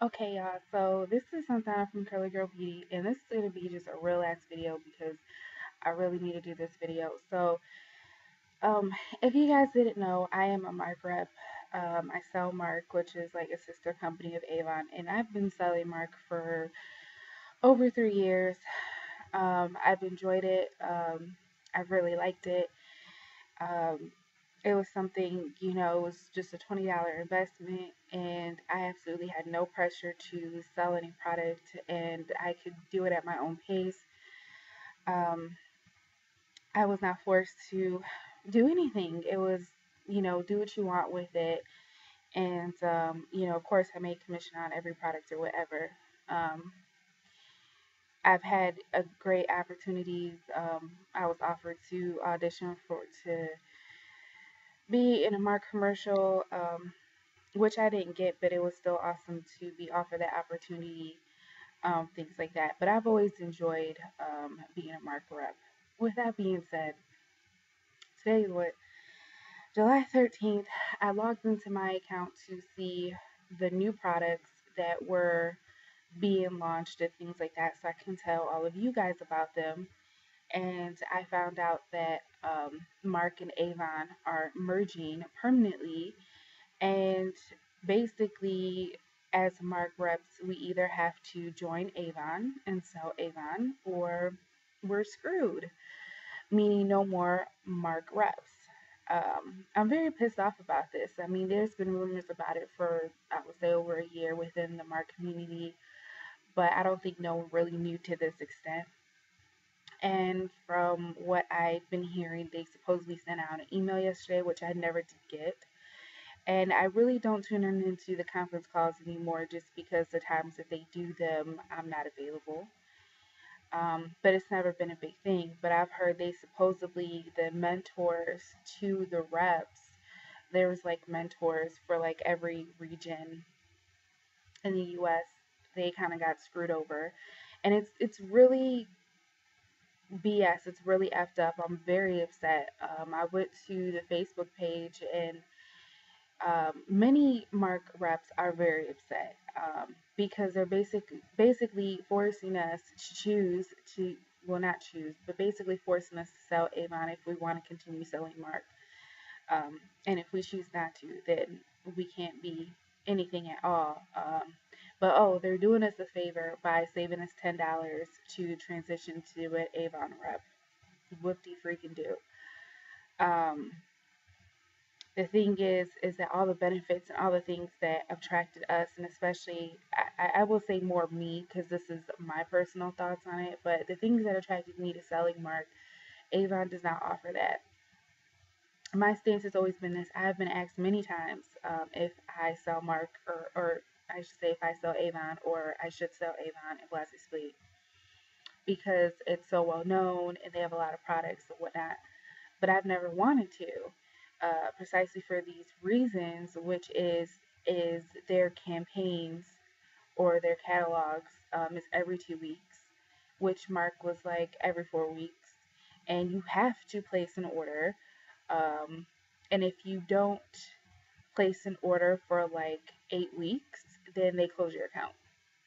Okay, y'all. So this is Santana from Curly Girl Beauty, and this is gonna be just a real ass video because I really need to do this video. Um, if you guys didn't know, I am a Mark rep. I sell Mark, which is like a sister company of Avon, and I've been selling Mark for over 3 years. I've enjoyed it. I've really liked it. Um, it was something, it was just a $20 investment, and I absolutely had no pressure to sell any product, and I could do it at my own pace. Um, I was not forced to do anything. It was, do what you want with it. And, of course, I made commission on every product or whatever. Um, I've had a great opportunities. I was offered to audition to be in a Mark commercial. Which I didn't get, but it was still awesome to be offered that opportunity, things like that. But I've always enjoyed being a mark rep. With that being said, today is what, July 13th, I logged into my account to see the new products that were being launched and things like that so I can tell all of you guys about them. And I found out that Mark and Avon are merging permanently. And basically, as Mark reps, we either have to join Avon and sell Avon or we're screwed, meaning no more Mark reps. I'm very pissed off about this. I mean, there's been rumors about it for, I would say, over a year within the Mark community, but I don't think no one really knew to this extent. And from what I've been hearing, they supposedly sent out an email yesterday, which I never did get. And I really don't tune in into the conference calls anymore just because the times that they do them, I'm not available. But it's never been a big thing. But I've heard they supposedly, the mentors to the reps, there was like mentors for like every region in the US. They kind of got screwed over. And it's really BS. It's really effed up. I'm very upset. I went to the Facebook page and many mark reps are very upset because they're basically forcing us to choose to, well, not choose, but basically forcing us to sell Avon if we want to continue selling Mark. And if we choose not to, then we can't be anything at all. But oh, they're doing us a favor by saving us $10 to transition to an Avon rep. Whoop de freaking do. Um, the thing is that all the benefits and all the things that attracted us, and especially I will say more me because this is my personal thoughts on it, but the things that attracted me to selling Mark, Avon does not offer that. My stance has always been this: I have been asked many times if I sell Mark, or I should say if I sell Avon, or I should sell Avon and Blase Splee, because it's so well known and they have a lot of products and whatnot, but I've never wanted to, precisely for these reasons, which is their campaigns or their catalogs is every 2 weeks, which Mark was like every 4 weeks, and you have to place an order. Um, and if you don't place an order for like 8 weeks, then they close your account,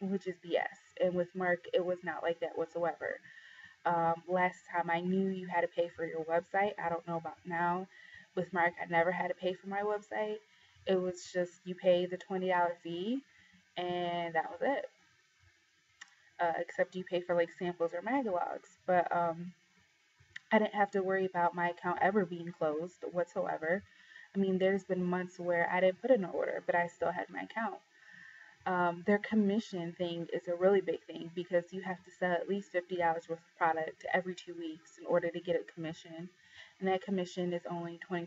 which is BS. And with Mark, it was not like that whatsoever. Last time I knew you had to pay for your website. I don't know about now. With Mark, I never had to pay for my website. It was just you pay the $20 fee, and that was it. Except you pay for like samples or magalogs. But I didn't have to worry about my account ever being closed whatsoever. I mean, there's been months where I didn't put in an order, but I still had my account. Their commission thing is a really big thing because you have to sell at least $50 worth of product every 2 weeks in order to get a commission, and that commission is only 20%,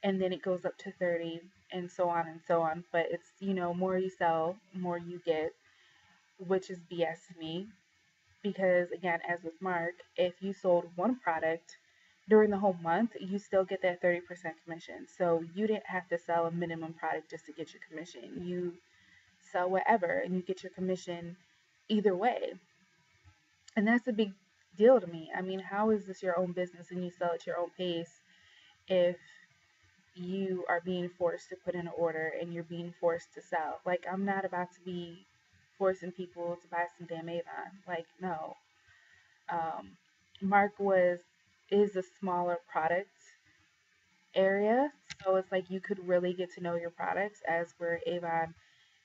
and then it goes up to 30, and so on and so on. But it's, more you sell, more you get, which is BS to me because, again, as with Mark, if you sold one product during the whole month, you still get that 30% commission. So you didn't have to sell a minimum product just to get your commission. You sell whatever and you get your commission either way. And that's a big deal to me. I mean, how is this your own business and you sell at your own pace if you are being forced to put in an order and you're being forced to sell. Like, I'm not about to be forcing people to buy some damn Avon. Like, no. Um, Mark is a smaller product area, so it's like you could really get to know your products. As where Avon,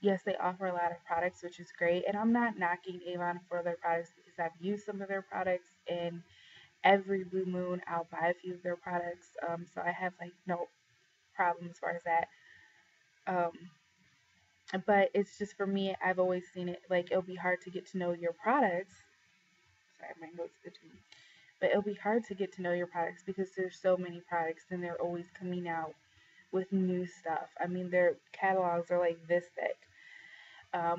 yes, they offer a lot of products, which is great, and I'm not knocking Avon for their products because I've used some of their products, and every blue moon I'll buy a few of their products. So I have like no problem as far as that. Um, but it's just for me, I've always seen it like it'll be hard to get to know your products. Sorry, my notes between. But it'll be hard to get to know your products because there's so many products and they're always coming out with new stuff. I mean, their catalogs are like this thick.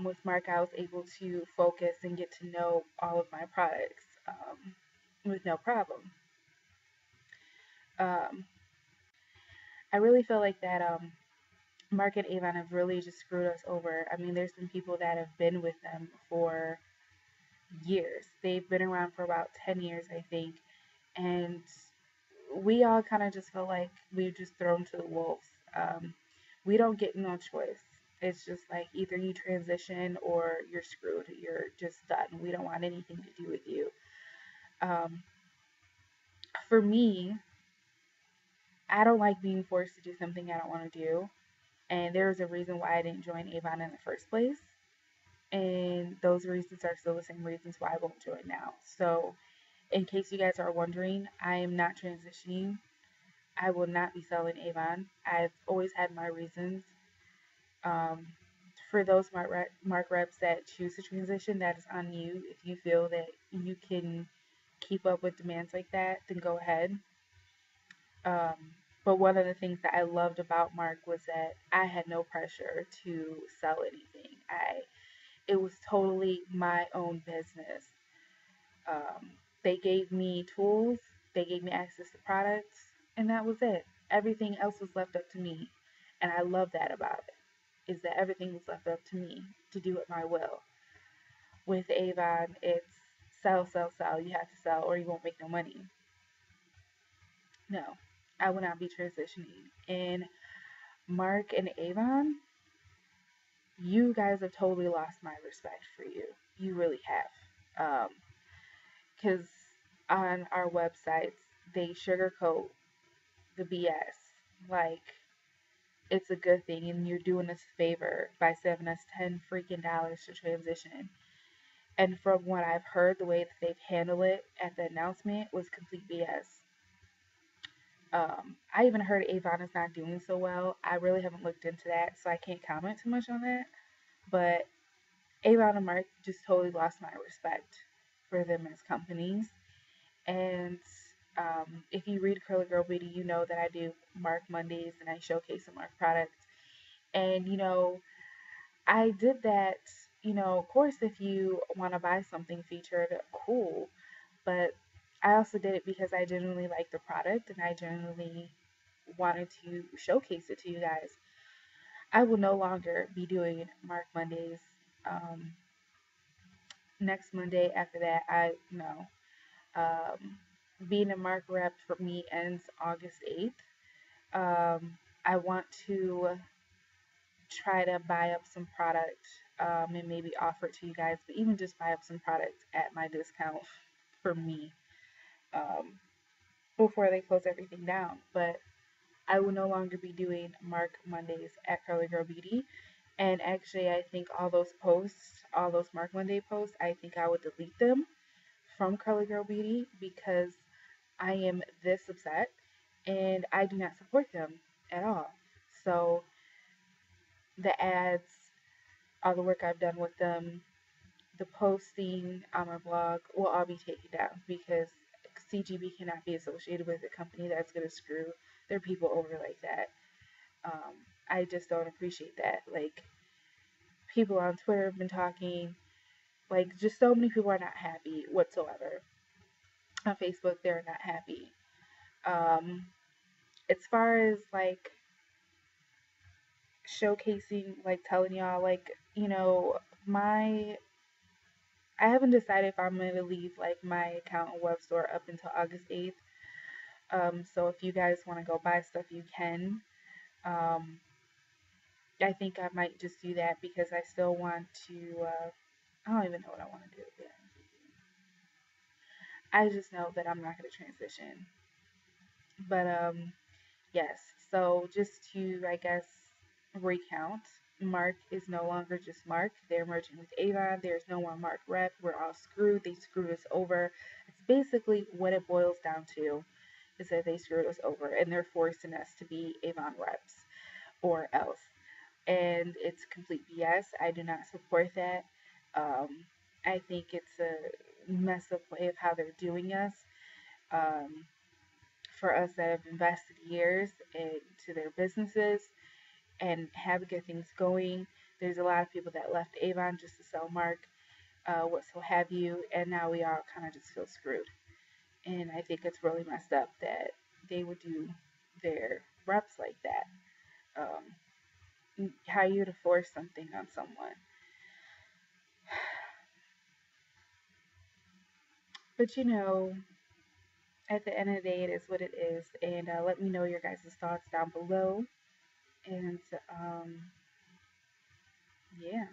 With Mark, I was able to focus and get to know all of my products with no problem. Um, I really feel like that Mark and Avon have really just screwed us over. I mean, there's been people that have been with them for years. They've been around for about 10 years, I think. And we all kind of just feel like we're just thrown to the wolves. We don't get no choice. It's just like either you transition or you're screwed. You're just done. We don't want anything to do with you. Um, for me, I don't like being forced to do something I don't want to do. And there was a reason why I didn't join Avon in the first place. And those reasons are still the same reasons why I won't join now. So, in case you guys are wondering, I am not transitioning. I will not be selling Avon. I've always had my reasons. Um, for those mark reps that choose to transition, that is on you. If you feel that you can keep up with demands like that, then go ahead. Um, but one of the things that I loved about Mark was that I had no pressure to sell anything. It was totally my own business. They gave me tools, they gave me access to products, and that was it. Everything else was left up to me. And I love that about it, is that everything was left up to me to do at my will. With Avon, it's sell, sell, sell. You have to sell or you won't make no money. No, I will not be transitioning. And Mark and Avon, you guys have totally lost my respect for you. You really have. Because on our websites, they sugarcoat the BS. Like, it's a good thing, and you're doing us a favor by saving us 10 freaking dollars to transition. And from what I've heard, the way that they've handled it at the announcement was complete BS. I even heard Avon is not doing so well. I really haven't looked into that, so I can't comment too much on that. But Avon and Mark just totally lost my respect for them as companies. And if you read Curly Girl Beauty, you know that I do Mark Mondays and I showcase some Mark products. And, I did that, of course, if you want to buy something featured, cool. But I also did it because I genuinely like the product and I genuinely wanted to showcase it to you guys. I will no longer be doing Mark Mondays. Um, Next Monday after that, I no. Um, Being a Mark rep for me ends August 8th. I want to try to buy up some product and maybe offer it to you guys, but even just buy up some product at my discount for me um, before they close everything down. But I will no longer be doing Mark Mondays at Curly Girl Beauty. And actually, I think all those posts, all those Mark Monday posts, I think I would delete them from Curly Girl Beauty because I am this upset and I do not support them at all. So the ads, all the work I've done with them, the posting on my blog will all be taken down because CGB cannot be associated with a company that's going to screw their people over like that. Um, I just don't appreciate that. Like, people on Twitter have been talking, like, just so many people are not happy whatsoever. On Facebook, they're not happy. Um, as far as like showcasing, like telling y'all, like, my I haven't decided if I'm gonna leave like my account and web store up until August 8th. So if you guys want to go buy stuff, you can. Um, I think I might just do that because I still want to. I don't even know what I want to do. Yeah. I just know that I'm not going to transition. But yes. So just to, I guess, recount, Mark is no longer just Mark. They're merging with Avon. There's no more Mark rep. We're all screwed. They screwed us over. It's basically what it boils down to is that they screwed us over and they're forcing us to be Avon reps or else. And it's complete BS. I do not support that. Um, I think it's a mess up way of how they're doing us. Um, for us that have invested years into their businesses and have good things going. There's a lot of people that left Avon just to sell Mark, what so have you, and now we all kind of just feel screwed. And I think it's really messed up that they would do their reps like that. How you to force something on someone. But at the end of the day, it is what it is. And let me know your guys' thoughts down below. And yeah.